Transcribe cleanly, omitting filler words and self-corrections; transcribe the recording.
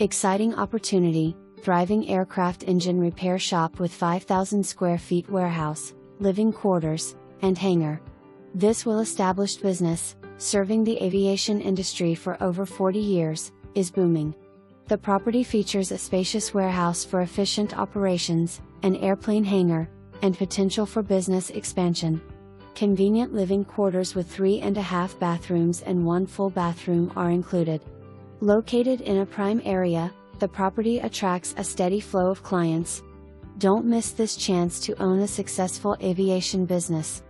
Exciting opportunity, thriving aircraft engine repair shop with 5,000 square feet warehouse, living quarters, and hangar. This well-established business, serving the aviation industry for over 40 years, is booming. The property features a spacious warehouse for efficient operations, an airplane hangar, and potential for business expansion. Convenient living quarters with 3.5 bathrooms and 1 full bathroom are included. Located in a prime area, the property attracts a steady flow of clients. Don't miss this chance to own a successful aviation business.